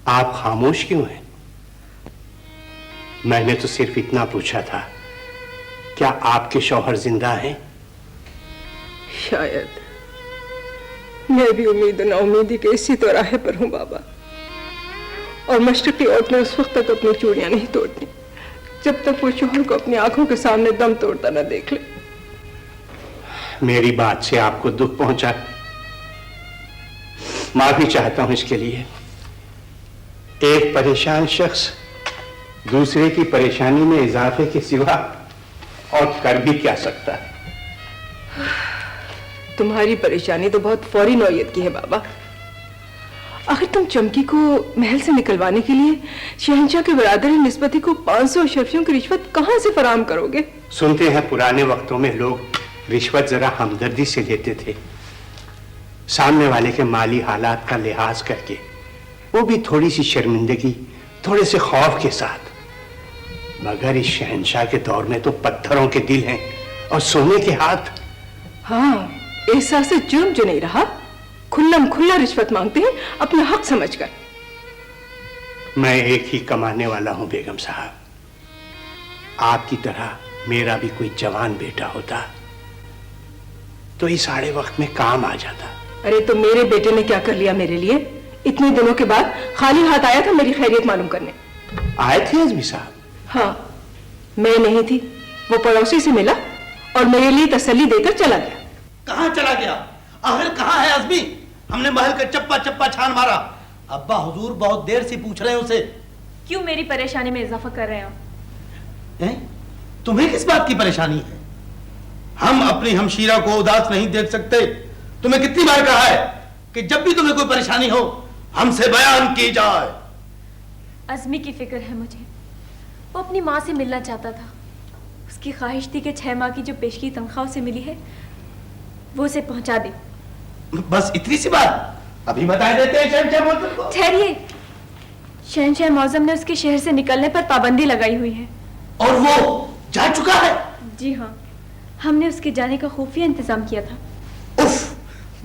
आप खामोश क्यों हैं? मैंने तो सिर्फ इतना पूछा था, क्या आपके शौहर जिंदा हैं? शायद। मैं भी उम्मीद ना उम्मीदी के इसी तो राह पर हूँ बाबा। और मशरकी औरत ने उस वक्त तक अपनी चूड़ियां नहीं तोड़नी जब तक वो शौहर को अपनी आंखों के सामने दम तोड़ता न देख ले। मेरी बात से आपको दुख पहुंचा, माफी चाहता हूं इसके लिए। एक परेशान शख्स दूसरे की परेशानी में इजाफे के सिवा और कर भी क्या सकता है? तुम्हारी परेशानी तो बहुत फौरी नौयत की है बाबा। आखिर तुम चमकी को महल से निकलवाने के लिए शहंशाह के बरादर निस्बती को 500 अशरफियों की रिश्वत कहां से फराहम करोगे? सुनते हैं पुराने वक्तों में लोग रिश्वत जरा हमदर्दी से लेते थे, सामने वाले के माली हालात का लिहाज करके, वो भी थोड़ी सी शर्मिंदगी, थोड़े से खौफ के साथ। मगर इस शहंशाह के दौर में तो पत्थरों के दिल हैं और सोने के हाथ। हाँ, एहसास से जुर्म जो नहीं रहा, खुल्लम खुल्ला रिश्वत मांगते हैं अपना हक समझकर। मैं एक ही कमाने वाला हूं बेगम साहब। आपकी तरह मेरा भी कोई जवान बेटा होता तो इस आड़े वक्त में काम आ जाता। अरे तो मेरे बेटे ने क्या कर लिया मेरे लिए? इतने दिनों के बाद खाली हाथ आया था मेरी खैरियत मालूम करने। आए थे अज़मी साहब? हाँ, मैं नहीं थी, वो पड़ोसी से मिला और मेरे लिए तसल्ली देकर चला गया। कहाँ चला गया? आखिर कहाँ है अज़मी? हमने महल का चप्पा चप्पा छान मारा। अब्बा हुजूर बहुत देर से पूछ रहे हैं उसे। क्यों मेरी परेशानी में इजाफा कर रहे हो? तुम्हें किस बात की परेशानी है? हम अपनी हमशीरा को उदास नहीं देख सकते। तुम्हें कितनी बार कहा है कि जब भी तुम्हें कोई परेशानी हो हमसे बयान की जाए। अज़मी की फिक्र है मुझे। वो अपनी माँ से मिलना चाहता था। उसकी ख्वाहिश थी कि 6 माह की जो पेशगी तनख्वाह उसे मिली है वो उसे पहुंचा दे। बस इतनी सी बात? अभी बता देते हैं शहंशाह मौज़म को। ठहरिए, शहंशाह मौज़म ने उसके शहर से निकलने पर पाबंदी लगाई हुई है। और वो जा चुका है? जी हाँ, हमने उसके जाने का खुफिया इंतजाम किया था। उफ,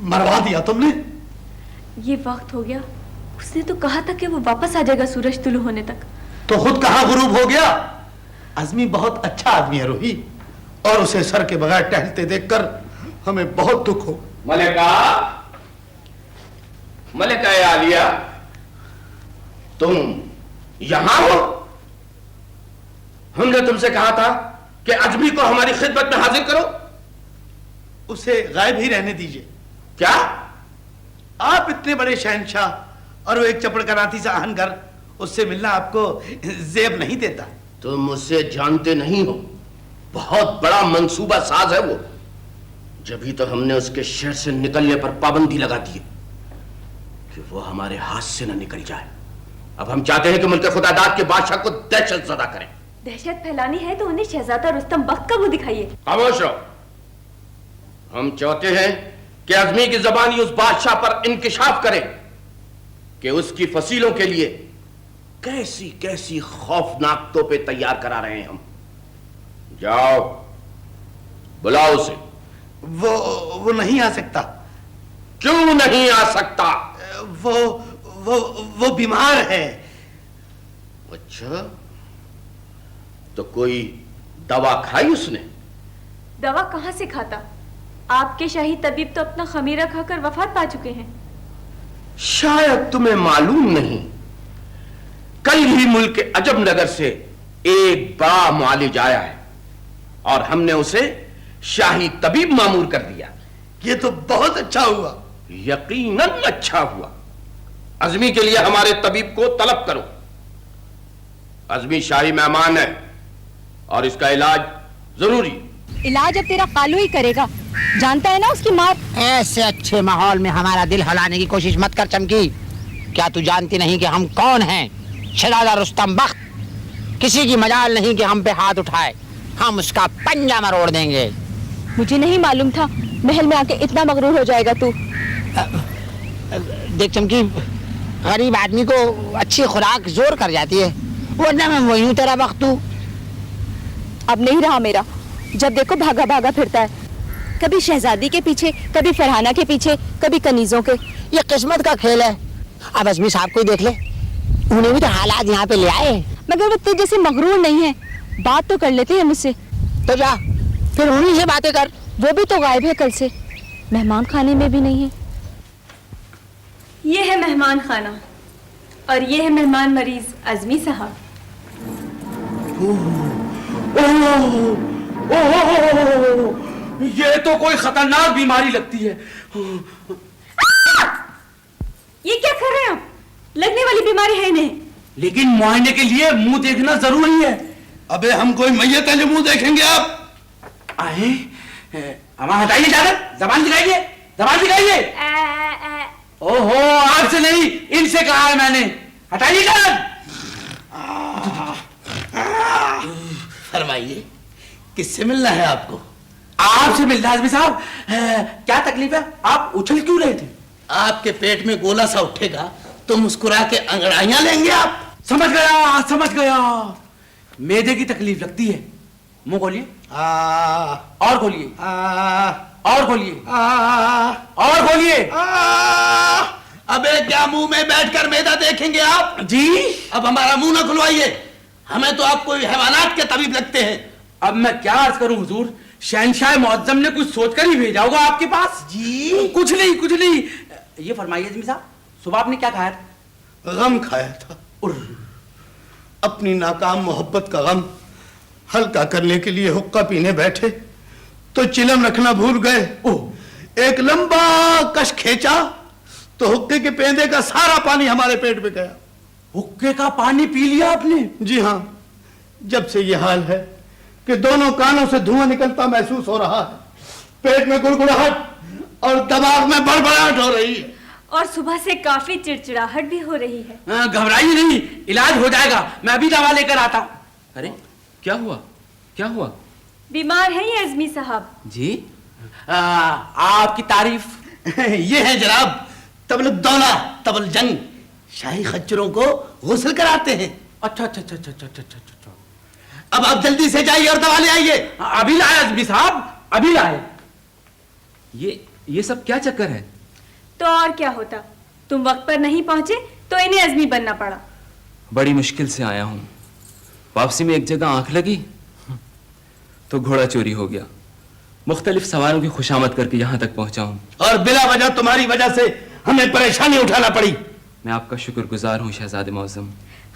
मरवा दिया तुमने। ये वक्त हो गया। उसने तो कहा था कि वो वापस आ जाएगा सूरज तुलू होने तक। तो खुद कहाँ गुरूब हो गया? अज़मी बहुत अच्छा आदमी है रोही, और उसे सर के बगैर टहलते देखकर हमें बहुत दुख हो। मलिका, मलिका आलिया, तुम यहां हो? हमने तुमसे कहा था कि अज़मी को हमारी खिदमत में हाजिर करो। उसे गायब ही रहने दीजिए। क्या? आप इतने बड़े शहंशाह और वो एक चपड़कनाती सा अहनगर, उससे मिलना आपको जेब नहीं देता। तुम मुझसे जानते नहीं हो, बहुत बड़ा मंसूबा साज है वो। जब ही तो हमने उसके शहर से निकलने पर पाबंदी लगा दी कि वो हमारे हाथ से न निकल जाए। अब हम चाहते हैं कि मुल्क खुदादाद के बादशाह को दहशत ज़दा करें। दहशत फैलानी है तो उन्हें शहजादा रुस्तम बख्त का मुंह दिखाइए। खामोश रहो। हम चाहते हैं कि अज़मी की ज़बानी उस बादशाह पर इंकिशाफ करे कि उसकी फसीलों के लिए कैसी कैसी खौफनाक तोपें तैयार करा रहे हैं हम। जाओ, बुलाओ उसे। वो नहीं आ सकता। क्यों नहीं आ सकता? वो बीमार है। अच्छा, तो कोई दवा खाई उसने? दवा कहां से खाता? आपके शाही तबीब तो अपना खमीरा खाकर वफात पा चुके हैं। शायद तुम्हें मालूम नहीं, कल ही मुल्क अजब नगर से एक बड़ा मुआलिज आया है और हमने उसे शाही तबीब मामूर कर दिया। ये तो बहुत अच्छा हुआ। यकीनन अच्छा हुआ। अज़मी के लिए हमारे तबीब को तलब करो। अज़मी शाही मेहमान है और इसका इलाज जरूरी। इलाज अब तेरा कालू ही करेगा, जानता है ना उसकी मार। ऐसे अच्छे माहौल में हमारा दिल हलाने की कोशिश मत कर चमकी। क्या तू जानती नहीं कि हम कौन हैं? शहजादा रुस्तम बख्त। किसी की मजाल नहीं कि हम पे हाथ उठाए। हम उसका पंजा मरोड़ देंगे। मुझे नहीं मालूम था महल में आके इतना मगरूर हो जाएगा तू। देख चमकी, गरीब आदमी को अच्छी खुराक जोर कर जाती है, वरना मैं वही हूँ तेरा वक्त। तू अब नहीं रहा मेरा। जब देखो भागा भागा फिरता है, कभी शहजादी के पीछे, कभी फरहाना के पीछे, कभी कनीजों के। ये किस्मत का खेल है। अब अज़मी साहब को ही देख ले, उन्हें भी तो हालात यहाँ पे ले आए। मगर वो तेरे जैसे मगरूर नहीं है, बात तो कर लेते हैं मुझसे। तो जा फिर उन्हीं से बातें कर। वो भी तो गायब है कल से, मेहमान खाने में भी नहीं है। ये है मेहमान खाना और ये है मेहमान मरीज अज़मी साहब। ये तो कोई खतरनाक बीमारी लगती है। ये क्या कर रहे हैं आप? लगने वाली बीमारी है नहीं। लेकिन मुआयने के लिए मुंह देखना जरूरी है। अबे हम कोई मैयत है जो मुंह देखेंगे आप? आए हमारा हटाइए चादर, जबान दिखाइए, जबान दिखाइए। ओहो, आपसे नहीं, इनसे कहा है मैंने, हटाइए चादर। फरमाइए, किससे मिलना है आपको? आपसे मिलना है आज़मी साहब। क्या तकलीफ है? आप उछल क्यों रहे थे? आपके पेट में गोला सा उठेगा तो मुस्कुरा के अंगड़ाइयां लेंगे आप। समझ गया, समझ गया। मैदे की तकलीफ लगती है। मुंह खोलिए, और खोलिए, और खोलिए, और खोलिए। अबे क्या मुंह में बैठकर मैदा देखेंगे आप? जी। अब हमारा मुंह ना खुलवाइए, हमें तो आप कोई हैवानात के तबीब लगते हैं। अब मैं क्या अर्ज करूं हुजूर, शहंशाह मुअज्जम ने कुछ सोचकर ही भेजा होगा आपके पास। जी कुछ नहीं, कुछ नहीं। ये फरमाइए अज़मी साहब, सुबह आपने क्या खाया था? गम खाया था। अपनी नाकाम मोहब्बत का गम हल्का करने के लिए हुक्का पीने बैठे तो चिलम रखना भूल गए। एक लंबा कश खींचा तो हुक्के के पेंदे का सारा पानी हमारे पेट में गया। हुक्के का पानी पी लिया आपने? जी हाँ। जब से ये हाल है कि दोनों कानों से धुआं निकलता महसूस हो रहा है, पेट में गुड़गुड़ाहट और दिमाग में बड़बड़ाहट हो रही है, और सुबह से काफी चिड़चिड़ाहट भी हो रही है। घबराइए नहीं, इलाज हो जाएगा, मैं अभी दवा लेकर आता हूँ। अरे क्या हुआ, क्या हुआ? बीमार है ये अज़मी साहब। जी आपकी तारीफ। ये है जनाब तबलुद्दौला तबल जंग, शाही खच्चरों को गुस्ल कराते हैं। अच्छा अच्छा अच्छा अच्छा अच्छा अच्छा। अब आप जल्दी से जाइए और दवा ले आइए। अभी लाए अज़मी साहब, अभी लाए। ये सब क्या चक्कर है? तो और क्या होता, तुम वक्त पर नहीं पहुंचे तो इन्हें अज़मी बनना पड़ा। बड़ी मुश्किल से आया हूं, वापसी में एक जगह आंख लगी तो घोड़ा चोरी हो गया। मुख्तलिफ सवारों की खुशामद करके यहां तक पहुंचा हूं, और बिला वजह तुम्हारी वजह से हमें परेशानी उठाना पड़ी। मैं आपका शुक्रगुजार हूं शहजादे मौज़म।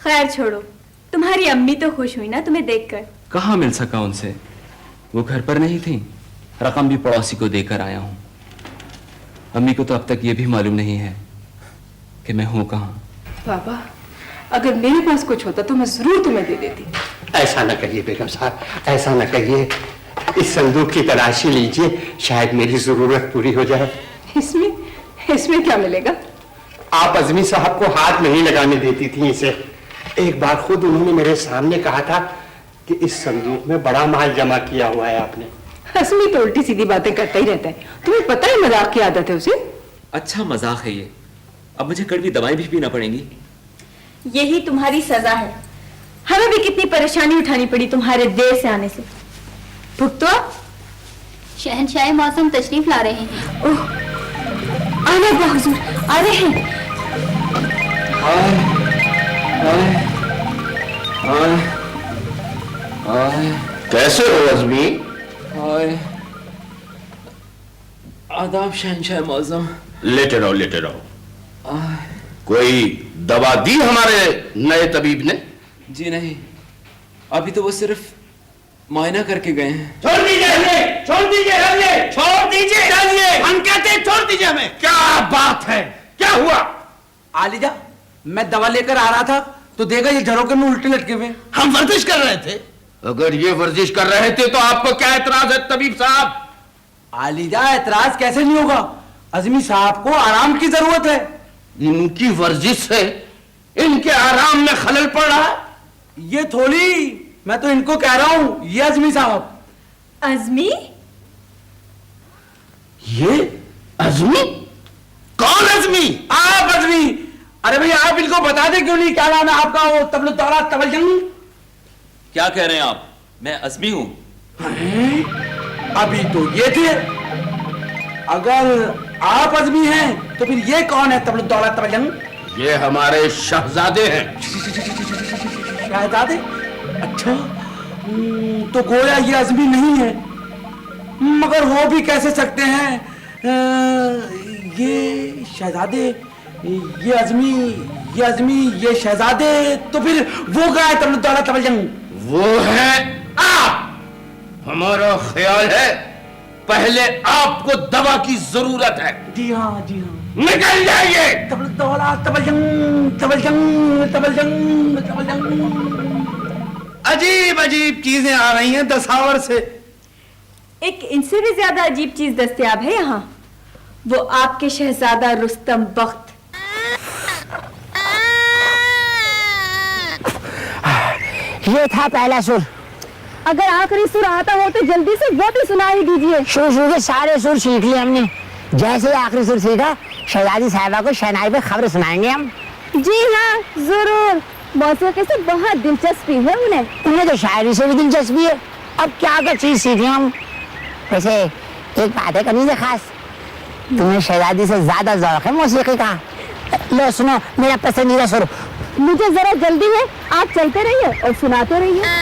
खैर छोड़ो, तुम्हारी अम्मी तो खुश हुई ना तुम्हें देखकर? कहाँ मिल सका उनसे, वो घर पर नहीं थी। रकम भी पड़ोसी को देकर आया हूं। अम्मी को तो अब तक ये भी मालूम नहीं है कि मैं हूं कहाँ। बाबा, अगर मेरे पास कुछ होता तो मैं जरूर तुम्हें दे देती। ऐसा न कहिए बेगम साहब, ऐसा न कहिए। इस संदूक की तलाशी लीजिए, शायद मेरी जरूरत पूरी हो जाए। इसमें क्या मिलेगा? आप अज़मी साहब को हाथ नहीं लगाने देती थी इसे। एक बार खुद उन्होंने मेरे सामने कहा था कि इस संदूक में बड़ा माल जमा किया हुआ है आपने। अज़मी तो उल्टी सीधी बातें करता ही रहता है, तुम्हें पता है मजाक की आदत है उसे। अच्छा मजाक है ये, अब मुझे कड़वी दवाएं भी पीना पड़ेंगी। यही तुम्हारी सजा है। हमें भी कितनी परेशानी उठानी पड़ी तुम्हारे देर से आने से। भुगतो। शहंशाह मौसम तशरीफ ला रहे हैं। ओह, आना हुआ हुजूर, आ रहे हैं। कैसे हो अज़मी? आदाब शहंशाह मौज़म। लेटे रहो, लेटे रहो। कोई दवा दी हमारे नए तबीब ने? जी नहीं, अभी तो वो सिर्फ मुआयना करके गए हैं। छोड़ दीजिए हमें, छोड़ दीजिए हमें, छोड़ दीजिए, चलिए। हम कहते हैं छोड़ दीजिए हमें। क्या बात है, क्या हुआ? आलिजा, मैं दवा लेकर आ रहा था तो देखा ये झरोके में उल्टे लटके हुए। हम वर्जिश कर रहे थे। अगर ये वर्जिश कर रहे थे तो आपको क्या एतराज है तबीब साहब? आलिजा, एतराज कैसे नहीं होगा? अज़मी साहब को आराम की जरूरत है। इनकी वर्जिश से इनके आराम में खलल पड़ रहा है। ये थोड़ी, मैं तो इनको कह रहा हूं, ये अज़मी साहब। अज़मी? ये अज़मी? कौन अज़मी? आप अज़मी। अरे भैया, आप इनको बता दें क्यों नहीं, क्या नाम है आपका? वो तबलुद्दौला तबल जंग। क्या कह रहे हैं आप? मैं अज़मी हूं। अभी तो ये थे। अगर आप अज़मी हैं तो फिर ये कौन है तबलुद्दौला तबल जंग? یہ ہمارے شہزادے ہیں. شہزادے؟ اچھا تو گویا یہ عزمی نہیں ہے، مگر ہو بھی کیسے سکتے ہیں یہ شہزادے، یہ عزمی یہ شہزادے؟ تو پھر وہ گائے دولت تبلجنگ؟ وہ ہے آپ. ہمارا خیال ہے پہلے آپ کو دوا کی ضرورت ہے. جی ہاں جی ہاں. نکل جائیے. دولت تبلجنگ تبلجنگ تبلجنگ تبلجنگ. عجیب عجیب چیزیں آ رہی ہیں دساور سے. ایک ان سے بھی زیادہ عجیب چیز دستیاب ہے یہاں، وہ آپ کے شہزادہ رستم بخت. یہ تھا پہلا سر. اگر آخری سر آتا ہو تو جلدی سے وہ بھی سنا ہی دیجیے. شروع کے سارے سر سیکھ لیے ہم نے. جیسے ہی آخری سر سیکھا شہزادی صاحبہ کو شہنائی پہ خبر سنائیں گے ہم. جی ہاں ضرور. موسیقی سے بہت دلچسپی ہے انہیں تو شاعری سے بھی دلچسپی ہے. اب کیا کیا چیز سیکھ لیں ہم. ویسے ایک بات ہے کنیز خاص، تمہیں شہزادی سے زیادہ ذوق ہے موسیقی کا. لو سنو میرا پسندیدہ سر. مجھے ذرا جلدی ہے، آپ چلتے رہیے اور سناتے رہیے.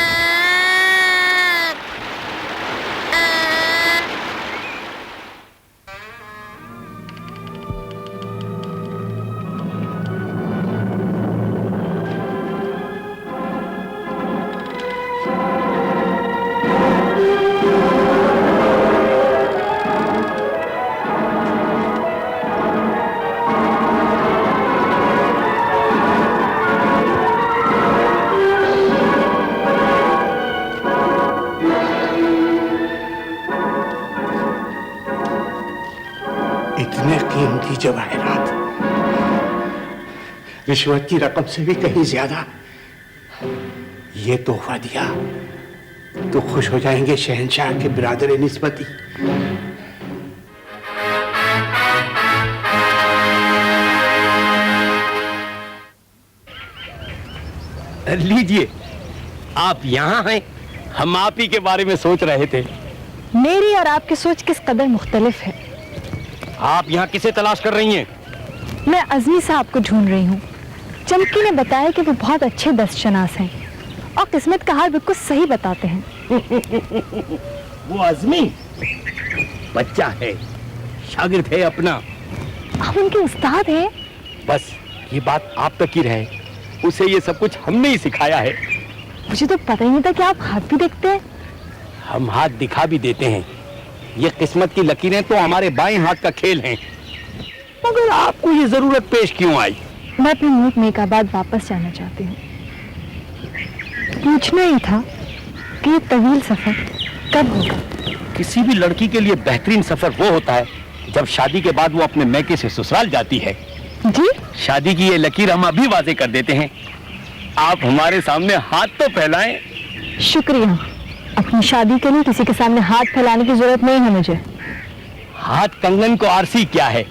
اتنے قیمتی جواہرات رشوت کی رقم سے بھی کہیں زیادہ. یہ تحفہ دیا تو خوش ہو جائیں گے شہنشاہ کے برادر نسبتی. لیجئے آپ یہاں ہیں، ہم آپ ہی کے بارے میں سوچ رہے تھے. میری اور آپ کی سوچ کس قدر مختلف ہے. آپ یہاں کسے تلاش کر رہی ہیں؟ میں عزمی صاحب کو ڈھونڈ رہی ہوں. چمکی نے بتایا کہ وہ بہت اچھے دست شناس ہیں اور قسمت کا حال بالکل صحیح بتاتے ہیں. وہ عزمی بچہ ہے، شاگرد ہے اپنا. آپ ان کے استاد ہیں؟ بس یہ بات آپ تک ہی رہے، اسے یہ سب کچھ ہم نے ہی سکھایا ہے. مجھے تو پتہ ہی نہیں تھا کہ آپ ہاتھ بھی دیکھتے ہیں. ہم ہاتھ دکھا بھی دیتے ہیں. یہ قسمت کی لکیریں تو ہمارے بائیں ہاتھ کا کھیل ہیں. مگر آپ کو یہ ضرورت پیش کیوں آئی؟ میں اپنے ملک میک آباد واپس جانا چاہتی ہوں. پوچھنا ہی تھا کہ یہ طویل سفر کب ہوگا. کسی بھی لڑکی کے لیے بہترین سفر وہ ہوتا ہے جب شادی کے بعد وہ اپنے میکے سے سسرال جاتی ہے. جی شادی کی یہ لکیر ہم ابھی واضح کر دیتے ہیں. آپ ہمارے سامنے ہاتھ تو پھیلائیں. شکریہ. اپنی شادی کے لیے کسی کے سامنے ہاتھ پھیلانے کی ضرورت نہیں ہے مجھے. ہاتھ کنگن کو آرسی کیا ہے،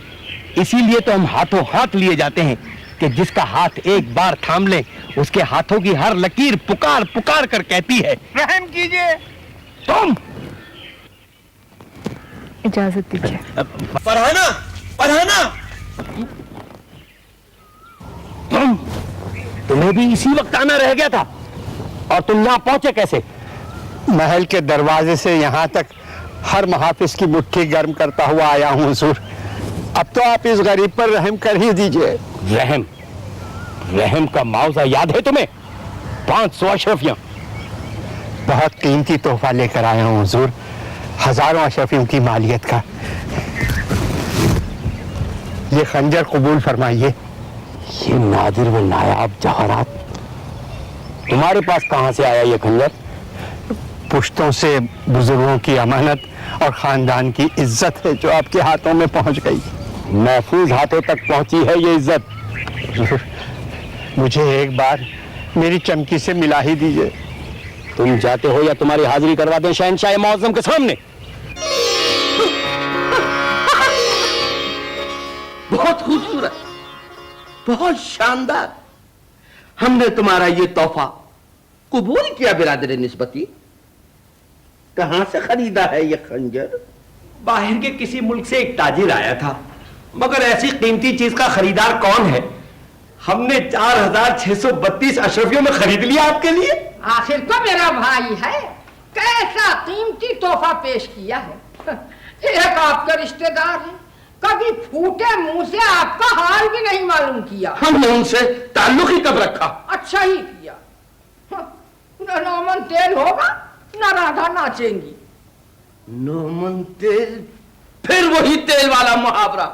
اسی لیے تو ہم ہاتھوں ہاتھ لیے جاتے ہیں کہ جس کا ہاتھ ایک بار تھام لے اس کے ہاتھوں کی ہر لکیر پکار پکار کر کہتی ہے رحم کیجئے. تم اجازت دیجیے. فرحانہ فرحانہ تمہیں بھی اسی وقت آنا رہ گیا تھا، اور تم یہاں پہنچے کیسے؟ محل کے دروازے سے یہاں تک ہر محافظ کی مٹھی گرم کرتا ہوا آیا ہوں حضور. اب تو آپ اس غریب پر رحم کر ہی دیجئے. رحم؟ رحم کا معاوضہ یاد ہے تمہیں؟ 500 اشرفیاں. بہت قیمتی تحفہ لے کر آیا ہوں حضور، ہزاروں اشرفیوں کی مالیت کا. یہ خنجر قبول فرمائیے. یہ نادر و نایاب جواہرات تمہارے پاس کہاں سے آیا یہ خنجر؟ پشتوں سے بزرگوں کی امانت اور خاندان کی عزت ہے جو آپ کے ہاتھوں میں پہنچ گئی. محفوظ ہاتھوں تک پہنچی ہے یہ عزت. مجھے ایک بار میری چمکی سے ملا ہی دیجئے. تم جاتے ہو یا تمہاری حاضری کروا دیں شہنشاہ معظم کے سامنے؟ بہت خوبصورت، بہت شاندار. ہم نے تمہارا یہ تحفہ قبول کیا برادر نسبتی. کہاں سے خریدا ہے یہ خنجر؟ باہر کے کسی ملک سے ایک تاجر آیا تھا، مگر ایسی قیمتی چیز کا خریدار کون ہے؟ ہم نے 4632 اشرفیوں میں خرید لیا آپ کے لیے. آخر تو میرا بھائی ہے, کیسا قیمتی تحفہ پیش کیا ہے. ایک آپ کا رشتہ دار ہے, کبھی پھوٹے منہ سے آپ کا حال بھی نہیں معلوم کیا. ہم نے ان سے تعلق ہی کب رکھا؟ اچھا ہی کیا. نہ نومن تیل ہوگا نہ رادھا ناچیں گی. نومن تیل؟ پھر وہی تیل والا محاورہ.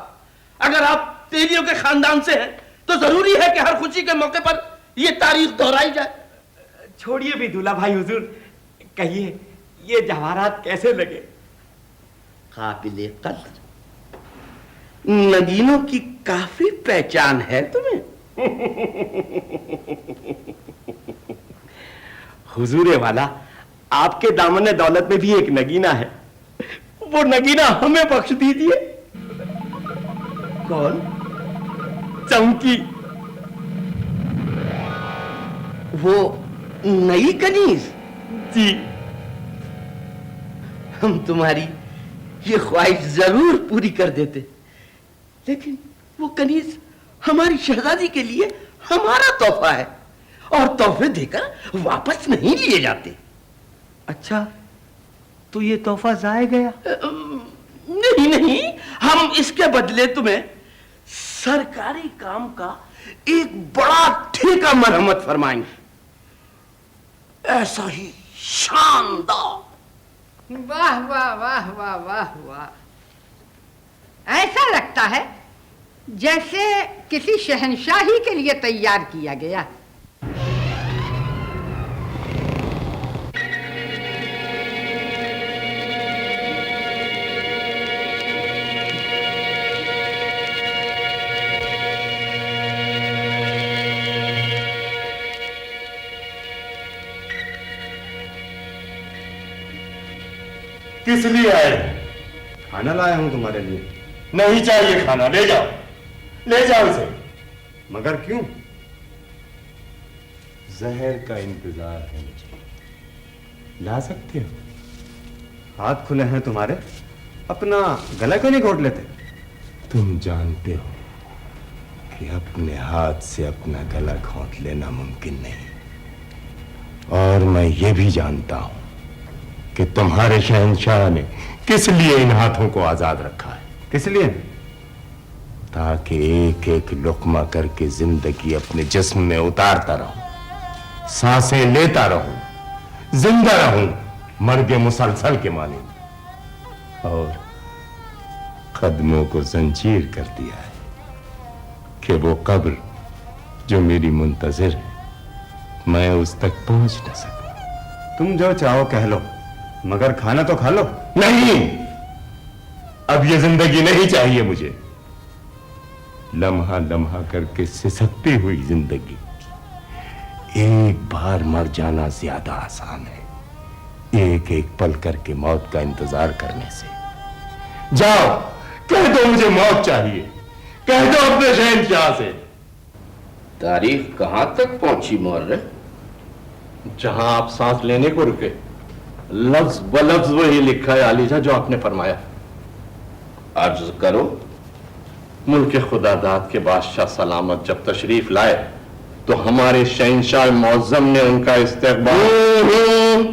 اگر آپ تیلیوں کے خاندان سے ہیں تو ضروری ہے کہ ہر خوشی کے موقع پر یہ تاریخ دہرائی جائے. چھوڑیے بھی دولہا بھائی حضور, کہیے یہ جواہرات کیسے لگے؟ قابل قدر. نگینوں کی کافی پہچان ہے تمہیں. حضور والا, آپ کے دامن دولت میں بھی ایک نگینہ ہے, وہ نگینہ ہمیں بخش دیجیے. کون؟ چمکی. وہ نئی کنیز؟ جی. ہم تمہاری یہ خواہش ضرور پوری کر دیتے, لیکن وہ کنیز ہماری شہزادی کے لیے ہمارا تحفہ ہے اور تحفے دے کر واپس نہیں لیے جاتے. اچھا, تو یہ تحفہ ضائع گیا؟ نہیں, ہم اس کے بدلے تمہیں سرکاری کام کا ایک بڑا ٹھیکہ مرحمت فرمائیں گے. ایسا ہی شاندار. واہ واہ واہ واہ واہ واہ. ایسا لگتا ہے جیسے کسی شہنشاہی کے لیے تیار کیا گیا. کس لیے آئے؟ کھانا لایا ہوں تمہارے لیے. نہیں چاہیے کھانا, لے جاؤ, لے جاؤ اسے. مگر کیوں؟ زہر کا انتظار ہے مجھے. لا سکتے ہو؟ ہاتھ کھلے ہیں تمہارے, اپنا گلا کیوں نہیں گھونٹ لیتے؟ تم جانتے ہو کہ اپنے ہاتھ سے اپنا گلا گھونٹ لینا ممکن نہیں, اور میں یہ بھی جانتا ہوں کہ تمہارے شہنشاہ نے کس لیے ان ہاتھوں کو آزاد رکھا ہے. کس لیے؟ تاکہ ایک ایک لقمہ کر کے زندگی اپنے جسم میں اتارتا رہوں, سانسیں لیتا رہوں, زندہ رہوں مرگ مسلسل کے معنی, اور قدموں کو زنجیر کر دیا ہے کہ وہ قبر جو میری منتظر ہے میں اس تک پہنچ نہ سکوں. تم جو چاہو کہہ لو, مگر کھانا تو کھا لو. نہیں, اب یہ زندگی نہیں چاہیے مجھے. لمحہ لمحہ کر کے سسکتی ہوئی زندگی, ایک بار مر جانا زیادہ آسان ہے ایک ایک پل کر کے موت کا انتظار کرنے سے. جاؤ کہہ دو مجھے موت چاہیے, کہہ دو اپنے شہنشاہ سے. تاریخ کہاں تک پہنچی مورے؟ جہاں آپ سانس لینے کو رکے, لفظ بلفظ وہی لکھا ہے عالیجہ جو آپ نے فرمایا. عرض کرو. ملک خدا داد کے بادشاہ سلامت جب تشریف لائے تو ہمارے شہنشاہ معظم نے ان کا استقبال.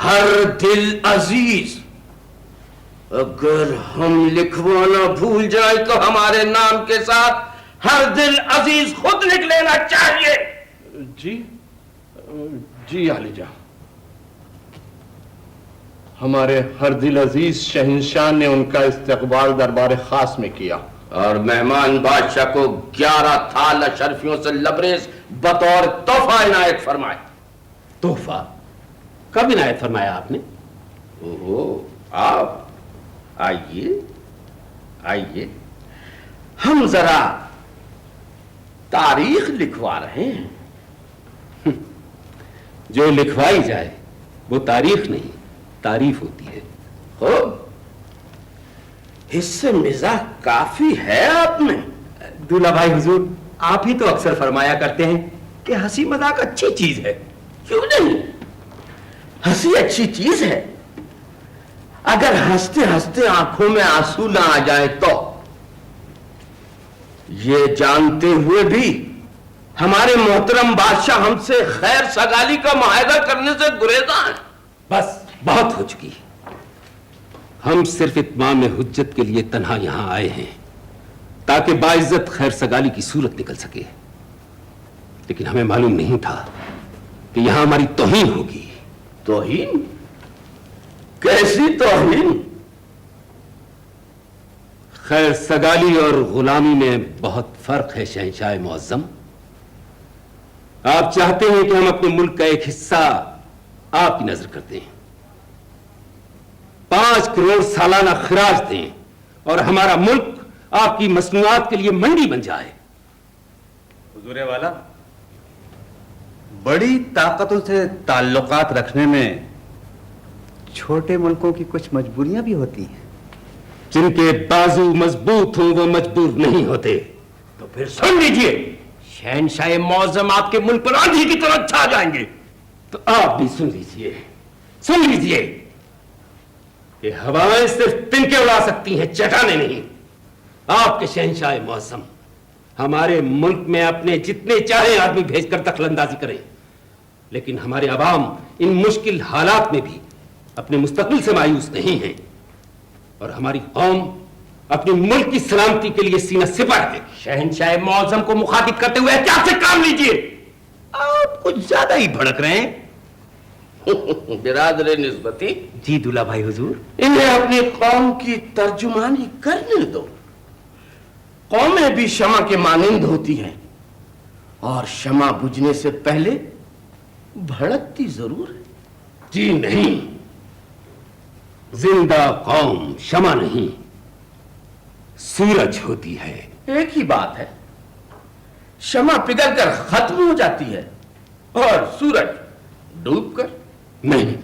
ہر دل عزیز, اگر ہم لکھوانا بھول جائیں تو ہمارے نام کے ساتھ ہر دل عزیز خود لکھ لینا چاہیے. جی جی عالیجہ, ہمارے ہر دل عزیز شہنشاہ نے ان کا استقبال دربار خاص میں کیا, اور مہمان بادشاہ کو 11 تھال اشرفیوں سے لبریز بطور تحفہ عنایت فرمائے. تحفہ کب عنایت فرمایا آپ نے؟ آپ آئیے آئیے, ہم ذرا تاریخ لکھوا رہے ہیں. جو لکھوائی جائے وہ تاریخ نہیں تعریف ہوتی ہے. اس سے مزاح کافی ہے آپ میں. دولہا بھائی حضور, آپ ہی تو اکثر فرمایا کرتے ہیں کہ ہنسی مذاق اچھی چیز ہے. کیوں نہیں, ہنسی اچھی چیز ہے, اگر ہنستے ہنستے آنکھوں میں آنسو نہ آ جائے تو. یہ جانتے ہوئے بھی ہمارے محترم بادشاہ ہم سے خیر سگالی کا معاہدہ کرنے سے گریزاں ہیں. بس بہت ہو چکی. ہم صرف اتمام حجت کے لیے تنہا یہاں آئے ہیں تاکہ باعزت خیر سگالی کی صورت نکل سکے، لیکن ہمیں معلوم نہیں تھا کہ یہاں ہماری توہین ہوگی. توہین؟ کیسی توہین؟ خیر سگالی اور غلامی میں بہت فرق ہے شہنشاہ معظم. آپ چاہتے ہیں کہ ہم اپنے ملک کا ایک حصہ آپ کی نظر کر دیں، 5 کروڑ سالانہ خراج دیں اور ہمارا ملک آپ کی مصنوعات کے لیے منڈی بن جائے. حضور والا، بڑی طاقتوں سے تعلقات رکھنے میں چھوٹے ملکوں کی کچھ مجبوریاں بھی ہوتی ہیں. جن کے بازو مضبوط ہوں وہ مجبور نہیں ہوتے. تو پھر سن لیجئے، شہنشاہ معظم آپ کے ملک پر آندھی کی طرح چھا جائیں گے. تو آپ بھی سن لیجئے کہ ہوائیں صرف تنکے اڑا سکتی ہیں، چٹانے نہیں. آپ کے شہنشاہ معظم ہمارے ملک میں اپنے جتنے چاہیں آدمی بھیج کر دخل اندازی کریں، لیکن ہمارے عوام ان مشکل حالات میں بھی اپنے مستقبل سے مایوس نہیں ہیں، اور ہماری قوم اپنے ملک کی سلامتی کے لیے سینہ سپر ہے. شہنشاہ معظم کو مخاطب کرتے ہوئے احتیاط سے کام لیجئے. آپ کچھ زیادہ ہی بھڑک رہے ہیں. برادر نسبتی، جی دلہا بھائی حضور. انہیں اپنی قوم کی ترجمانی کرنے دو. قومیں بھی شمع کے مانند ہوتی ہیں، اور شمع بجھنے سے پہلے بھڑکتی ضرور ہے. جی نہیں، زندہ قوم شمع نہیں، سورج ہوتی ہے. ایک ہی بات ہے، شمع پگھل کر ختم ہو جاتی ہے اور سورج ڈوب کر. نہیں،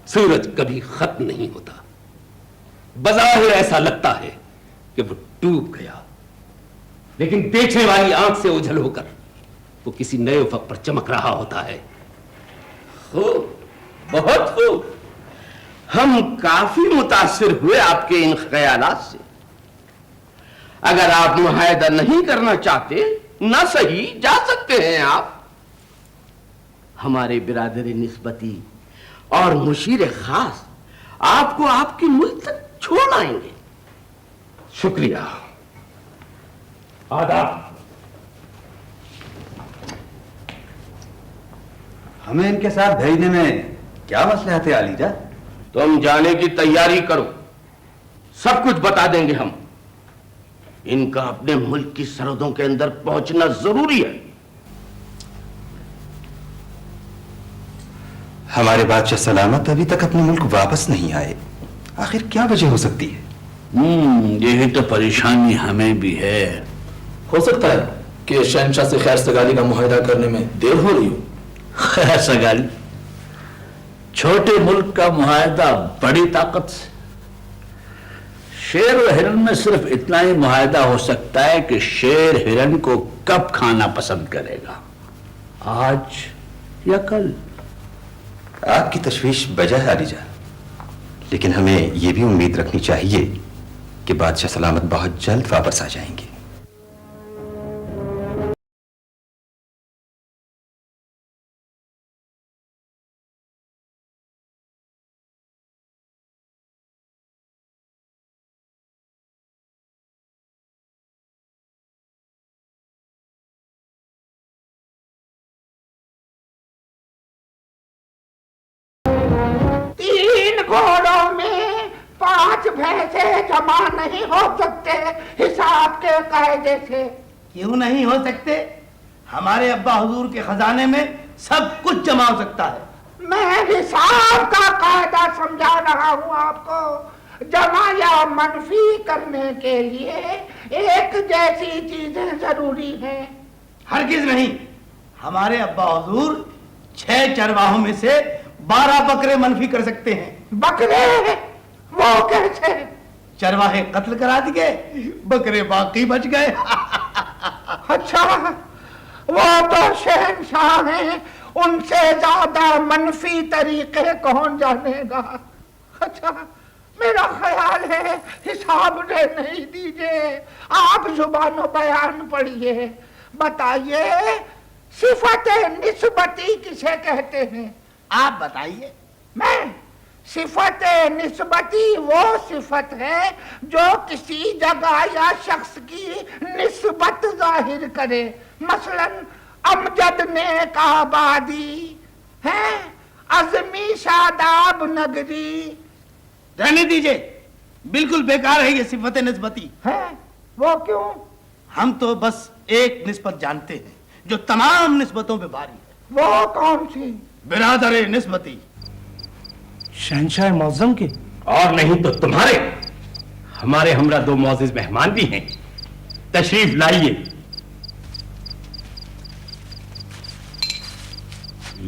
سورج کبھی ختم نہیں ہوتا. بظاہر ایسا لگتا ہے کہ وہ ڈوب گیا، لیکن دیکھنے والی آنکھ سے اوجھل ہو کر وہ کسی نئے افق پر چمک رہا ہوتا ہے. خوب، بہت خوب. ہم کافی متاثر ہوئے آپ کے ان خیالات سے. اگر آپ معاہدہ نہیں کرنا چاہتے، نہ صحیح جا سکتے ہیں آپ. ہمارے برادر نسبتی اور مشیر خاص آپ کو آپ کے ملک تک چھوڑ آئیں گے. شکریہ. آداب. ہمیں ان کے ساتھ بھیجنے میں کیا مصلحت ہے علی جان؟ تم جانے کی تیاری کرو، سب کچھ بتا دیں گے ہم. ان کا اپنے ملک کی سرحدوں کے اندر پہنچنا ضروری ہے. ہمارے بادشاہ سلامت ابھی تک اپنے ملک واپس نہیں آئے. آخر کیا وجہ ہو سکتی ہے؟ یہی تو پریشانی ہمیں بھی ہے. ہو سکتا ہے کہ شہنشاہ سے خیر سگالی کا معاہدہ کرنے میں دیر ہو رہی ہو. خیر سگالی؟ چھوٹے ملک کا معاہدہ بڑی طاقت سے. شیر و ہرن میں صرف اتنا ہی معاہدہ ہو سکتا ہے کہ شیر ہرن کو کب کھانا پسند کرے گا، آج یا کل. آپ کی تشویش بجا ہے علی جان، لیکن ہمیں یہ بھی امید رکھنی چاہیے کہ بادشاہ سلامت بہت جلد واپس آ جائیں گے. گھوڑوں میں 5 بھینسے جمع نہیں ہو سکتے حساب کے قاعدے سے. کیوں نہیں ہو سکتے؟ ہمارے ابا حضور کے خزانے میں سب کچھ جمع ہو سکتا ہے. میں حساب کا قاعدہ سمجھا رہا ہوں آپ کو. جمع یا منفی کرنے کے لیے ایک جیسی چیزیں ضروری ہیں. ہرگز نہیں. ہمارے ابا حضور 6 چرواہوں میں سے 12 بکرے منفی کر سکتے ہیں. بکرے؟ وہ کیسے؟ چرواہے قتل کرا دیے، بکرے باقی بچ گئے. اچھا، وہ تو شہنشاہ ہیں، ان سے زیادہ منفی طریقے کون جانے گا. اچھا، میرا خیال ہے حساب نہیں دیجیے، آپ زبان و بیان پڑھیے، بتائیے صفت نسبتی کسے کہتے ہیں؟ آپ بتائیے۔ میں صفت نسبتی وہ صفت ہے جو کسی جگہ یا شخص کی نسبت ظاہر کرے، مثلا امجد نیک آبادی ہے، عظمی شاداب نگری۔ رہنے دیجئے، بالکل بیکار ہے یہ صفت نسبتی ہے۔ وہ کیوں؟ ہم تو بس ایک نسبت جانتے ہیں جو تمام نسبتوں پہ بھاری ہے۔ وہ کون سی؟ برادر نسبتی۔ शहंशाह मौज़म के और नहीं तो तुम्हारे। हमारे हमरा दो मुअज़्ज़िज़ मेहमान भी हैं, तशरीफ लाइए।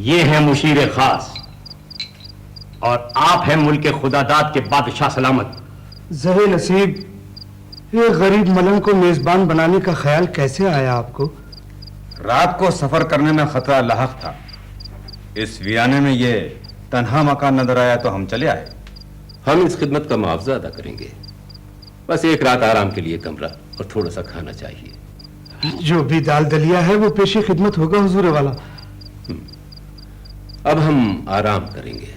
ये हैं मुशीर खास और आप हैं मुल्क खुदादाद के बादशाह सलामत। ज़हे नसीब, ये गरीब मलंग को मेजबान बनाने का ख्याल कैसे आया आपको? रात को सफर करने में खतरा लाहक था, इस वियाने में ये तन्हा मकान नजर आया तो हम चले आए। हम इस खिदमत का मुआवजा अदा करेंगे, बस एक रात आराम के लिए कमरा और थोड़ा सा खाना चाहिए। जो भी दाल दलिया है वो पेशी खिदमत होगा हुजूर वाला। अब हम आराम करेंगे।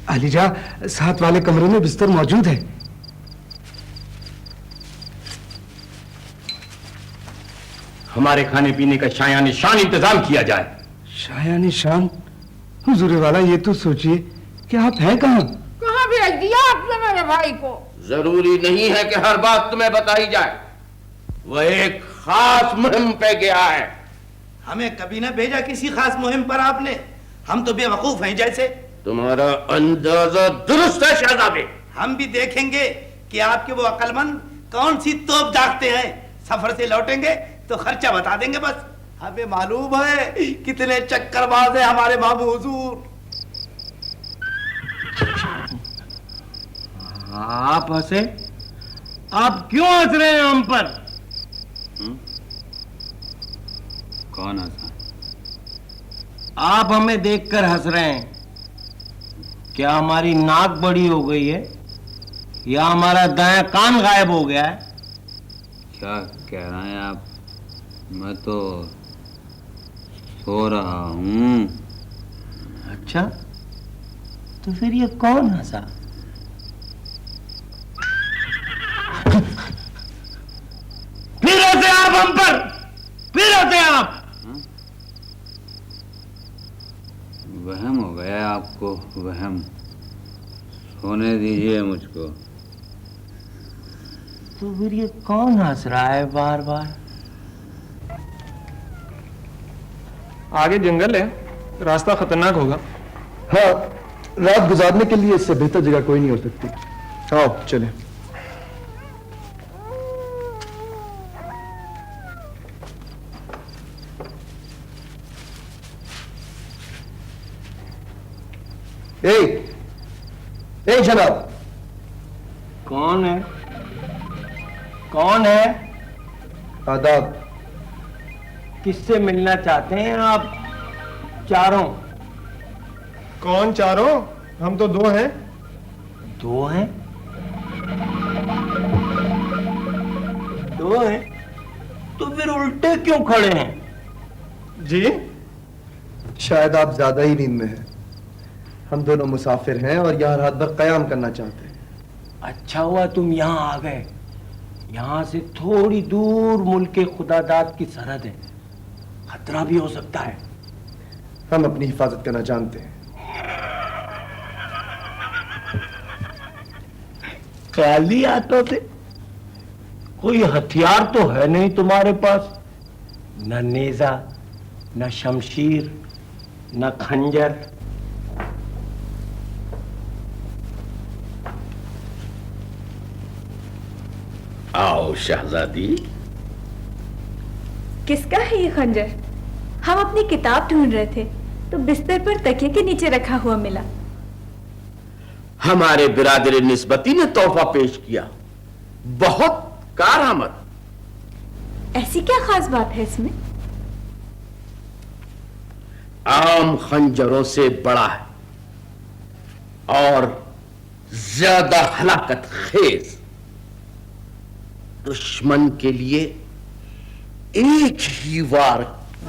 अलीजा, साथ वाले कमरे में बिस्तर मौजूद है। हमारे खाने पीने का शायान शान इंतजाम किया जाए। शायान शान? हुजूर वाला, ये तो सोचिए कि आप हैं कहाँ? कहाँ भेज दिया आपने मेरे भाई को? जरूरी नहीं है कि हर बात तुम्हें बताई जाए। वह एक खास मुहिम पे गया है। हमें कभी न भेजा किसी खास मुहिम पर आपने। हम तो बेवकूफ हैं जैसे। तुम्हारा अंदाजा दुरुस्त है शहजादे। हम भी देखेंगे कि आपके वो अक्लमंद कौन सी तोप दागते हैं। सफर से लौटेंगे तो खर्चा बता देंगे बस। हमें मालूम है कितने चक्करबाज है हमारे बाबू हुजूर। आप हंसे? आप क्यों हंस रहे हैं हम पर? कौन हंसा? आप हमें देखकर हंस रहे हैं। क्या हमारी नाक बड़ी हो गई है या हमारा दायां कान गायब हो गया है? क्या कह रहे हैं आप? मैं तो सो रहा हूँ। अच्छा, तो फिर ये कौन हंसा? फिर हंसे आप हम पर, फिर हंसे आप। वहम हो गया आपको, वहम। सोने दीजिए मुझको। तो फिर ये कौन हंस रहा है बार बार? आगे जंगल है, रास्ता खतरनाक होगा। हाँ, रात गुजारने के लिए इससे बेहतर जगह कोई नहीं हो सकती। आओ चलें। ए जनाब। कौन है? कौन है? आदाब। किससे मिलना चाहते हैं आप चारों? कौन चारों? हम तो दो हैं। दो हैं? दो हैं? तो फिर उल्टे क्यों खड़े हैं? जी? शायद आप ज्यादा ही नींद में हैं। हम दोनों मुसाफिर हैं और यहाँ रात भर कयाम करना चाहते हैं। अच्छा हुआ तुम यहाँ आ गए। यहाँ से थोड़ी दूर मुल्क खुदादाद की सरहद है, खतरा भी हो सकता है। हम अपनी हिफाजत करना जानते हैं। खाली हाथों से? कोई हथियार तो है नहीं तुम्हारे पास? न नेजा, न शमशीर, न खंजर। आओ शहजादी। किसका है ये खंजर? हम अपनी किताब ढूंढ रहे थे तो बिस्तर पर तकिए के नीचे रखा हुआ मिला। हमारे बिरादर निस्बती ने तोहफा पेश किया, बहुत कारआमद। ऐसी क्या खास बात है इसमें? आम खंजरों से बड़ा है और ज्यादा हलाकत खेज दुश्मन के लिए एक ही वार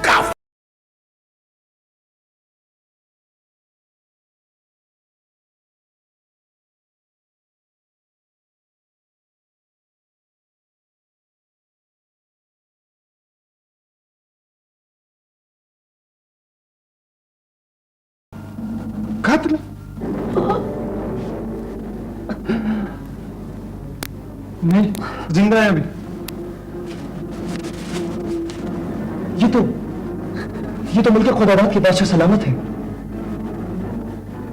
काफी। कत्ल? नहीं, जिंदा है अभी। ये तो मुल्क खुदाबाद के बादशाह सलामत है।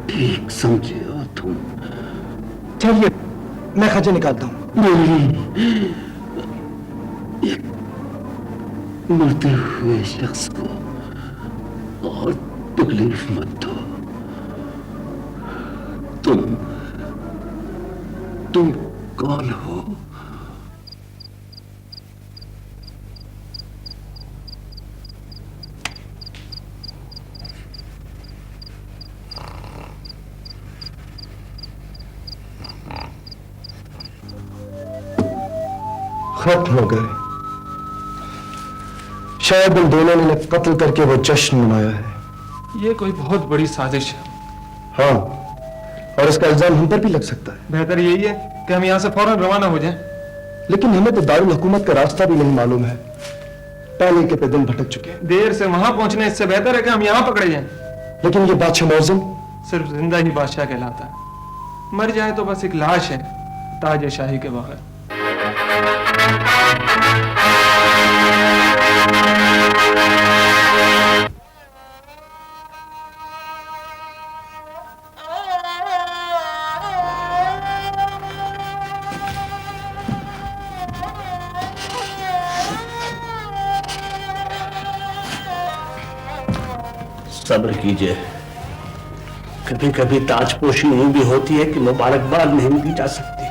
ठीक समझे हो तुम। चलिए मैं खर्चे निकालता हूँ। नहीं, मरते हुए शख्स को और तकलीफ मत दो। तुम कौन हो? खत्म हो गए। शायद इन दोनों ने कत्ल करके वो जश्न मनाया है। ये कोई बहुत बड़ी साजिश है। हाँ, और इसका इल्जाम हम पर भी लग सकता है। बेहतर यही है कि हम यहाँ से फौरन रवाना हो जाएं। लेकिन हमें तो दारुल हुकूमत का रास्ता भी नहीं मालूम है। पहले के पे दिन भटक चुके हैं। देर से वहां पहुंचने इससे बेहतर है कि हम यहाँ पकड़े जाएं। लेकिन ये बादशाह मौज़म सिर्फ जिंदा ही बादशाह कहलाता है, मर जाए तो बस एक लाश है ताज शाही के बगैर। सब्र कीजिए, कभी कभी ताजपोशी यूं भी होती है कि मुबारकबाद नहीं दी जा सकती।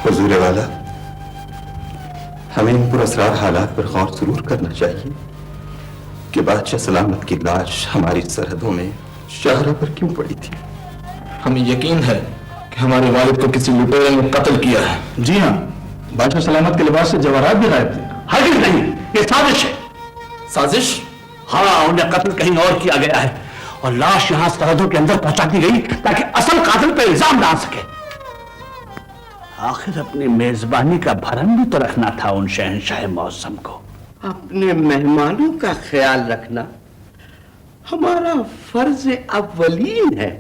हुजूर वाला, हमें इन पुरअसरार हालात पर गौर जरूर करना चाहिए कि बादशाह सलामत की लाश हमारी सरहदों में शाहरा पर क्यों पड़ी थी। हमें यकीन है कि हमारे वालिद को किसी लुटेरे ने कत्ल किया है। जी हाँ, बादशाह सलामत के लिबास से जवाहरात भी गायब थे। हरगिज़ नहीं, ये साजिश है। साजिश? हाँ, उन्हें कत्ल कहीं और किया गया है और लाश यहां सरहदों के अंदर पहुंचा दी गई ताकि असल कातिल पे इल्जाम डाल सके। आखिर अपनी मेजबानी का भरम भी तो रखना था उन शहंशाह मौसम को। अपने मेहमानों का ख्याल रखना हमारा फर्ज अव्वलीन है।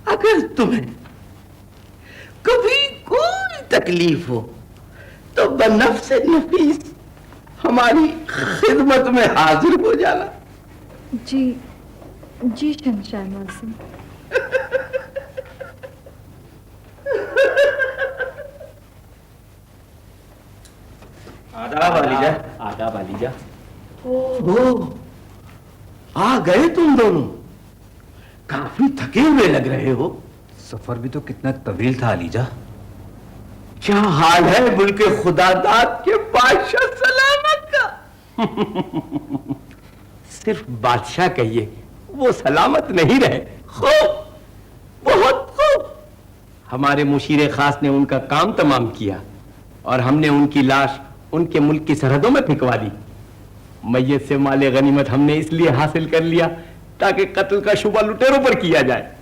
अगर तुम्हें कभी कोई तकलीफ हो तो बनफ्से नफीस हमारी खिदमत में हाजिर हो जाना। जी जी शहंशाह मौसम। आदाब वालीजा। आदाब वालीजा। ओह, आ गए तुम दोनों। काफी थके हुए लग रहे हो। सफर भी तो कितना तवील था अलीजा। क्या हाल है मुल्क खुदादाद के बादशाह सलामत का? सिर्फ बादशाह कहिए, वो सलामत नहीं रहे। खूब, बहुत खूब। हमारे मुशीर खास ने उनका काम तमाम किया और हमने उनकी लाश उनके मुल्क की सरहदों में फेंकवा दी। मैयत से माले गनीमत हमने इसलिए हासिल कर लिया ताकि कत्ल का शुबा लुटेरों पर किया जाए।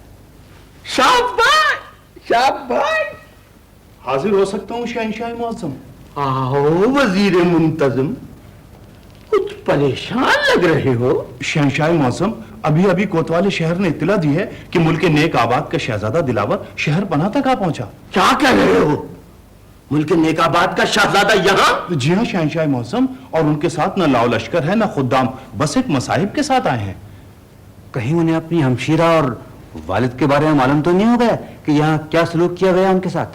शाबाश, शाबाश। हाजिर हो सकता हूँ शहंशाह मौसम? आओ वजीर मुंतजम, कुछ परेशान लग रहे हो। शहंशाह मौसम, अभी अभी कोतवाली शहर ने इत्तला दी है कि मुल्क नेक आबाद का शहजादा दिलावर शहर पनाह तक आ पहुंचा। क्या कह रहे हो? मुल्क नेकाबाद का शहजादा यहाँ? जी हाँ शहंशाह मौसम, और उनके साथ न लाओ लश्कर है न खुद्दाम, बस एक मसाहिब के साथ आए हैं। कहीं उन्हें अपनी हमशीरा और वालिद के बारे में मालूम तो नहीं हो गया कि यहाँ क्या सलूक किया गया उनके साथ?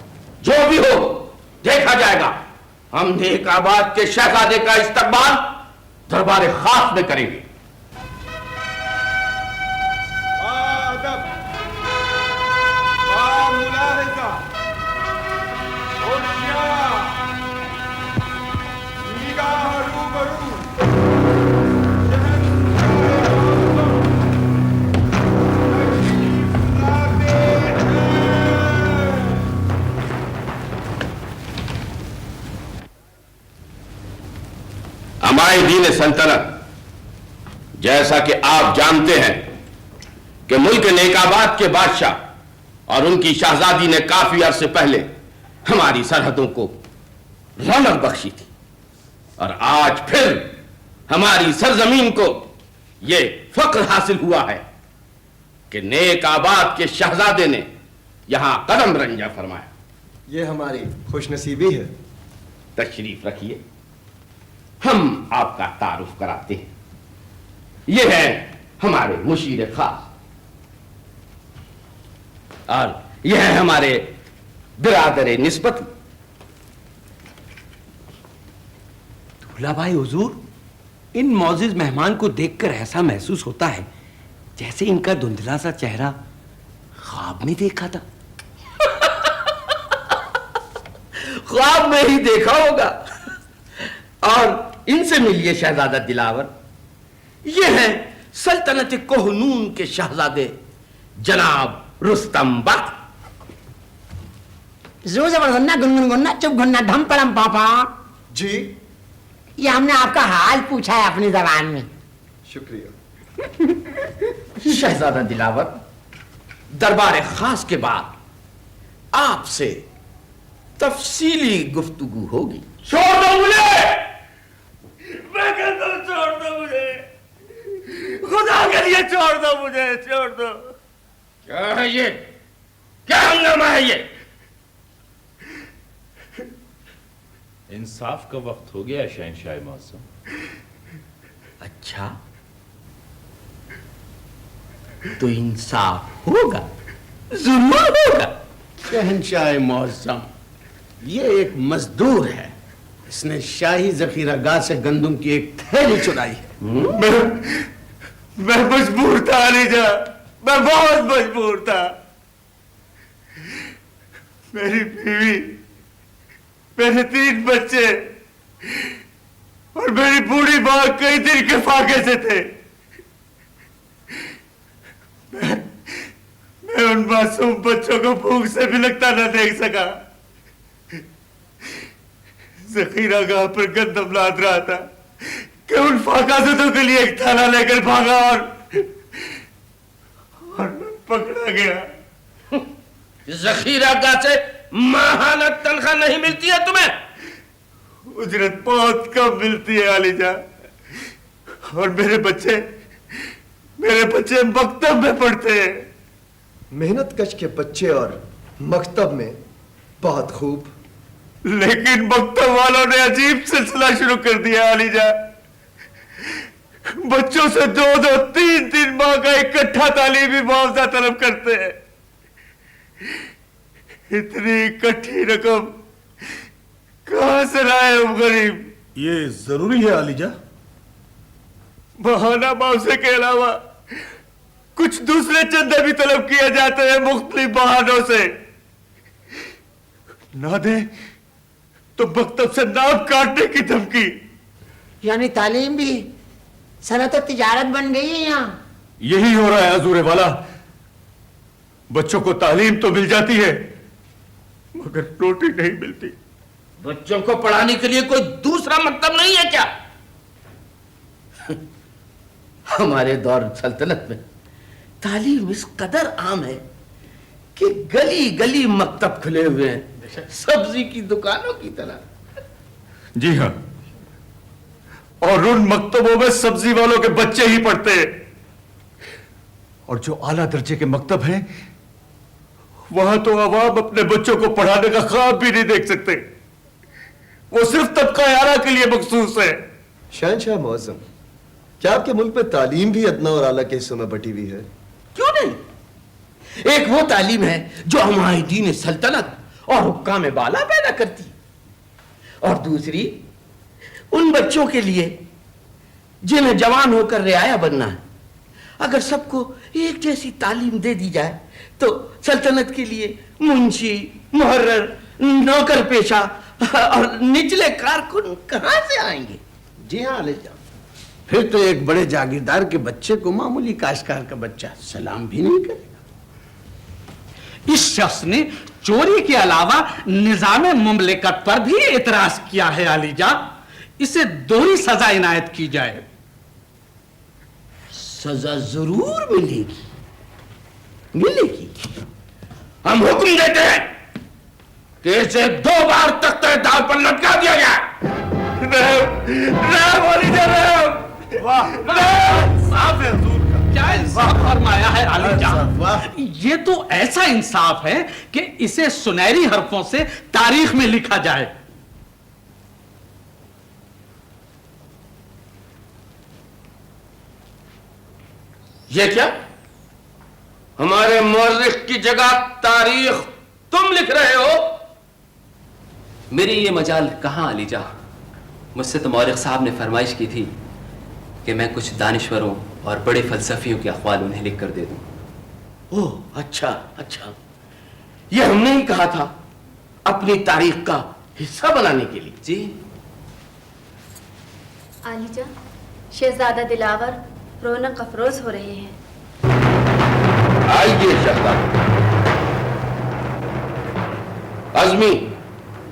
जो भी हो देखा जाएगा। हम नेकाबाद के शहजादे का इस्तकबाल दरबार खास में करेंगे। सल्तनत, जैसा कि आप जानते हैं कि मुल्क नेकाबाद के बादशाह और उनकी शहजादी ने काफी अरसे पहले हमारी सरहदों को रौनक बख्शी थी, और आज फिर हमारी सरजमीन को ये फख्र हासिल हुआ है कि नेकाबाद के शहजादे ने यहां कदम रंजा फरमाया। ये हमारी खुशनसीबी है। तशरीफ रखिए, हम आपका तारुफ कराते हैं। ये है हमारे मुशीर खास, और यह है हमारे बिरादर निस्बत। दूल्हा भाई हुजूर, इन मौजिज मेहमान को देखकर ऐसा महसूस होता है जैसे इनका धुंधला सा चेहरा ख्वाब में देखा था। ख्वाब में ही देखा होगा। और इनसे मिलिए शहजादा दिलावर, ये हैं सल्तनत कोहनून के शहजादे जनाब रुस्तम बख्त। जो जबरदन्ना गुनगुन गुन्ना चुप गुन्ना धम पड़म पापा। जी, ये हमने आपका हाल पूछा है अपनी जबान में। शुक्रिया। शहजादा दिलावर, दरबार खास के बाद आपसे तफसीली गुफ्तगू होगी। छोड़ दो मुझे, मैं कहता हूं छोड़ दो मुझे, खुदा के लिए छोड़ दो मुझे, छोड़ दो। क्या है ये? क्या हंगामा है ये? इंसाफ का वक्त हो गया शहंशाह मौसम। अच्छा, तो इंसाफ होगा, जुल्म होगा। शहंशाह मौसम, ये एक मजदूर है, इसने शाही जखीरागाह से गंदम की एक थैली चुराई है। मैं मजबूर था अलीजा, मैं बहुत मजबूर था। मेरी बीवी, मेरे 3 बच्चे और मेरी बूढ़ी मां कई दिन के फाके से थे। मैं उन मासूम बच्चों को भूख से बिलखता न देख सका। जखीरागाह पर गंदम लाद रहा था कि उन फाकाजतों के लिए एक थैला लेकर भागा और मैं पकड़ा गया। जखीरागाह से माहाना तनख्वाह नहीं मिलती है तुम्हें? उजरत बहुत कम मिलती है आलिजा, और मेरे बच्चे मकतब में पढ़ते हैं। मेहनत कश के बच्चे और मकतब में बहुत खूब, लेकिन मकतब वालों ने अजीब सिलसिला शुरू कर दिया आलिजा। बच्चों से 2-2, 3-3 माह का इकट्ठा तालीमी मुआवजा तलब करते हैं। इतनी इकट्ठी रकम कहां से लाए हम गरीब? ये जरूरी है आलिजा? बहाना मुआवजे के अलावा कुछ दूसरे चंदे भी तलब किए जाते हैं मुख्तलिफ बहानों से। ना दे तो मकतब से नाम काटने की धमकी। यानी तालीम भी सनत तिजारत बन गई है यहाँ। यही हो रहा है हजूर वाला। बच्चों को तालीम तो मिल जाती है मगर रोटी नहीं मिलती। बच्चों को पढ़ाने के लिए कोई दूसरा मकतब नहीं है क्या? हमारे दौर सल्तनत में तालीम इस कदर आम है कि गली गली मकतब खुले हुए हैं, सब्जी की दुकानों की तरह। जी हाँ, और उन मकतबों में सब्जी वालों के बच्चे ही पढ़ते हैं। और जो आला दर्जे के मकतब हैं, वहां तो अवाम अपने बच्चों को पढ़ाने का ख्वाब भी नहीं देख सकते। वो सिर्फ तबका आला के लिए मखसूस है। शहंशाह मौसम, क्या आपके मुल्क में तालीम भी अदना और आला के हिस्सों में बटी हुई है? क्यों नहीं? एक वो तालीम है जो हमारी दीन सल्तनत और हुक्काम बाला पैदा करती, और दूसरी उन बच्चों के लिए जिन्हें जवान होकर रियाया बनना है। अगर सबको एक जैसी तालीम दे दी जाए तो सल्तनत के लिए मुंशी, मुहर्रर, नौकर पेशा और निचले कारकुन कहां से आएंगे? जी हाँ ले जाओ। फिर तो एक बड़े जागीरदार के बच्चे को मामूली काश्तकार का बच्चा सलाम भी नहीं करेगा। इस शख्स ने चोरी के अलावा निजाम मुमलिकत पर भी एतराज किया है आलिजा। اسے دوہری سزا عنایت کی جائے۔ سزا ضرور ملے گی، ملے گی۔ ہم حکم دیتے ہیں کہ اسے 2 بار تختہ دار پر لٹکا دیا جائے۔ کیا انصاف فرمایا ہے علی جان؟ یہ تو ایسا انصاف ہے کہ اسے سنہری حرفوں سے تاریخ میں لکھا جائے۔ یہ کیا؟ ہمارے مورخ کی جگہ تاریخ تم لکھ رہے ہو؟ میری یہ مجال کہاں علی جاں، مجھ سے تو مورخ صاحب نے فرمائش کی تھی کہ میں کچھ دانشوروں اور بڑے فلسفیوں کے اقوال انہیں لکھ کر دے دوں۔ اوہ اچھا اچھا، یہ ہم نے ہی کہا تھا اپنی تاریخ کا حصہ بنانے کے لیے۔ جی علی جان، شہزادہ دلاور رونق افروز ہو رہے ہیں۔ آئیے شہزادہ عزمی،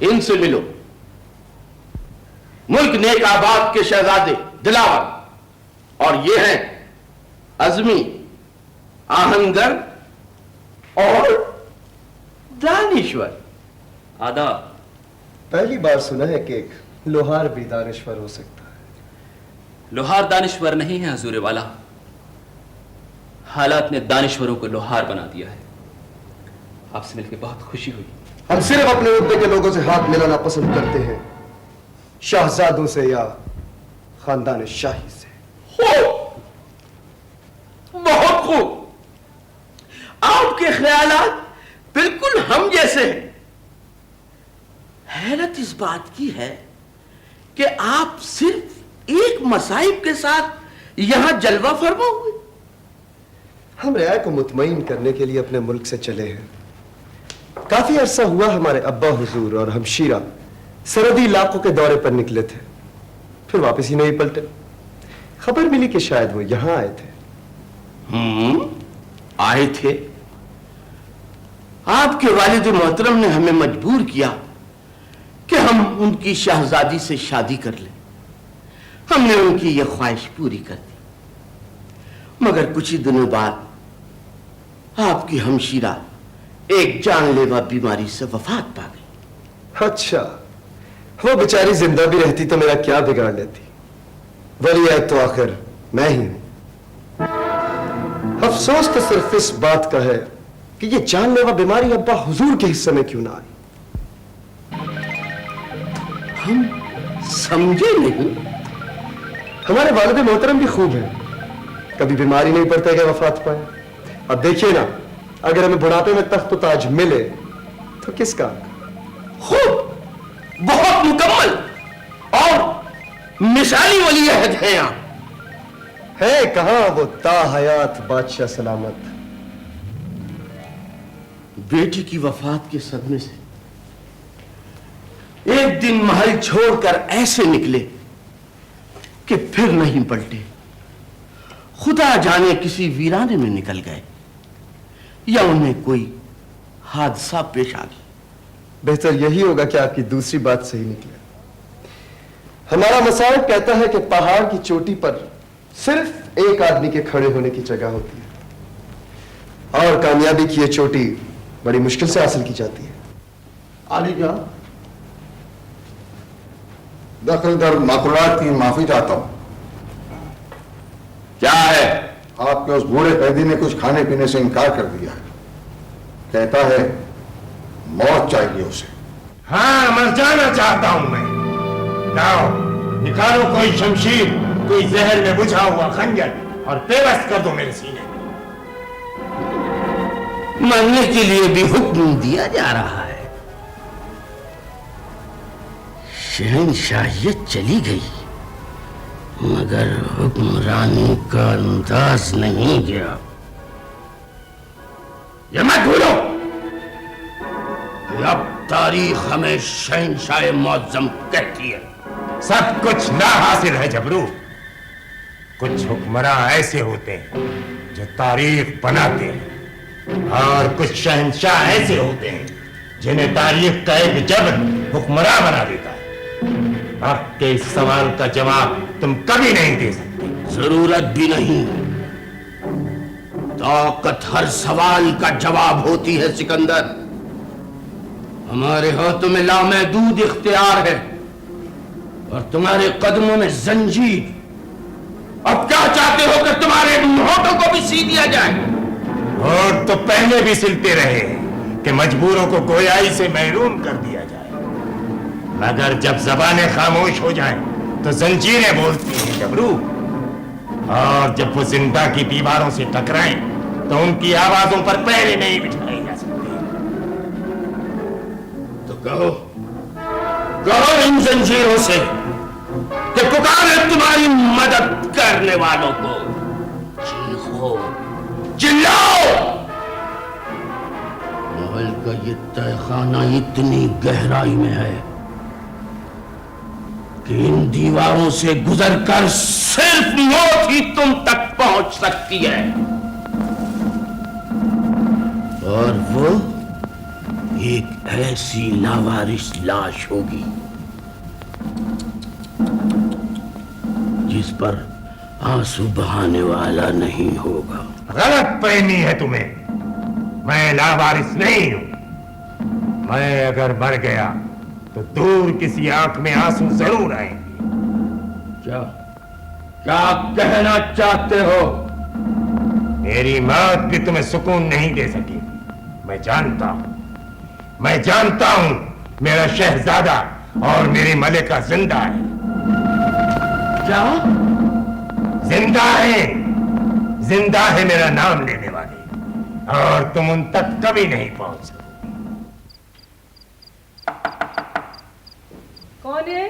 ان سے ملو۔ ملک نیک آباد کے شہزادے دلاور، اور یہ ہیں عزمی، آہنگر اور دانشور۔ آداب۔ پہلی بار سنا ہے کہ ایک لوہار بھی دانشور ہو سکتا ہے۔ لوہار دانشور نہیں ہے حضور والا، حالات نے دانشوروں کو لوہار بنا دیا ہے۔ آپ سے مل کے بہت خوشی ہوئی۔ ہم صرف اپنے عہدے کے لوگوں سے ہاتھ ملانا پسند کرتے ہیں، شہزادوں سے یا خاندان شاہی سے۔ بہت خوب، آپ کے خیالات بالکل ہم جیسے ہیں۔ حیرت اس بات کی ہے کہ آپ صرف ایک مصائب کے ساتھ یہاں جلوہ فرما ہوئے۔ ہم رعایا کو مطمئن کرنے کے لیے اپنے ملک سے چلے ہیں۔ کافی عرصہ ہوا ہمارے ابا حضور اور ہمشیرہ سرحدی علاقوں کے دورے پر نکلے تھے، پھر واپس ہی نہیں پلٹے۔ خبر ملی کہ شاید وہ یہاں آئے تھے۔ آئے تھے؟ آپ کے والد محترم نے ہمیں مجبور کیا کہ ہم ان کی شہزادی سے شادی کر لیں۔ ہم نے ان کی یہ خواہش پوری کر دی، مگر کچھ ہی دنوں بعد آپ کی ہمشیرہ ایک جان لیوا بیماری سے وفات پا گئی۔ اچھا، وہ بیچاری زندہ بھی رہتی تو میرا کیا بگاڑ لیتی، ولی عہد تو آخر میں ہی ہوں۔ افسوس تو صرف اس بات کا ہے کہ یہ جان لیوا بیماری ابا حضور کے حصے میں کیوں نہ آئی۔ ہم سمجھے نہیں۔ ہمارے والد محترم بھی خوب ہیں، کبھی بیماری نہیں پڑتے کہ وفات پائے۔ اب دیکھیے نا، اگر ہمیں بڑھاپے میں تخت و تاج ملے تو کس کا؟ خوب، بہت مکمل اور مثالی ولی عہد ہیں آپ۔ ہے کہاں وہ تا حیات بادشاہ سلامت؟ بیٹی کی وفات کے صدمے سے ایک دن محل چھوڑ کر ایسے نکلے کہ پھر نہیں پلٹے۔ خدا جانے کسی ویرانے میں نکل گئے یا انہیں کوئی حادثہ پیش آ گیا۔ بہتر یہی ہوگا کہ آپ کی دوسری بات صحیح نکلے۔ ہمارا مسائل کہتا ہے کہ پہاڑ کی چوٹی پر صرف ایک آدمی کے کھڑے ہونے کی جگہ ہوتی ہے، اور کامیابی کی یہ چوٹی بڑی مشکل سے حاصل کی جاتی ہے۔ علی جان، دخل در معقولات کی معافی چاہتا ہوں۔ کیا ہے؟ آپ کے اس بوڑھے قیدی نے کچھ کھانے پینے سے انکار کر دیا ہے، کہتا ہے موت چاہیے اسے۔ ہاں، مر جانا چاہتا ہوں میں۔ لاؤ، نکالو کوئی شمشیر، کوئی زہر میں بجھا ہوا خنجر اور پیوست کر دو میرے سینے۔ مرنے کے لیے بھی حکم دیا جا رہا ہے۔ شہنشاہیت چلی گئی مگر حکمرانی کا انداز نہیں گیا۔ یہ مت بھولو کہ اب تاریخ ہمیں شہنشاہ معظم کہتی ہے۔ سب کچھ نہ حاصل ہے جبرو۔ کچھ حکمراں ایسے ہوتے ہیں جو تاریخ بناتے ہیں، اور کچھ شہنشاہ ایسے ہوتے ہیں جنہیں تاریخ کا ایک جبر حکمراں بنا دیتا ہے۔ आपके इस सवाल का जवाब तुम कभी नहीं दे सकते। जरूरत भी नहीं, ताकत हर सवाल का जवाब होती है सिकंदर। हमारे हाथों में लामहदूद इख्तियार है और तुम्हारे कदमों में जंजीर। अब क्या चाहते हो कि तुम्हारे होठों को भी सी दिया जाए? और तो पहले भी सिलते रहे कि मजबूरों को गोयाई से महरूम कर दिया जाए, मगर जब जबानें खामोश हो जाएं तो जंजीरें बोलती हैं जबरू, और जब वो जिंदा की दीवारों से टकराएं तो उनकी आवाजों पर पहरे नहीं बिठाए जा सकते। तो कहो इन जंजीरों से कि पुकारे तुम्हारी मदद करने वालों को। चीखो, चिल्लाओ। महल का ये तहखाना इतनी गहराई में है कि इन दीवारों से गुजरकर सिर्फ मौत ही तुम तक पहुंच सकती है, और वो एक ऐसी लावारिस लाश होगी जिस पर आंसू बहाने वाला नहीं होगा। गलत फहमी है तुम्हें, मैं लावारिस नहीं हूं। मैं अगर मर गया तो दूर किसी आंख में आंसू जरूर आएंगे। क्या क्या कहना चाहते हो? मेरी मौत भी तुम्हें सुकून नहीं दे सकी। मैं जानता हूं मेरा शहजादा और मेरी मलिका जिंदा है। क्या? जिंदा है मेरा नाम लेने वाली, और तुम उन तक कभी नहीं पहुंच सकोगे। कौन है?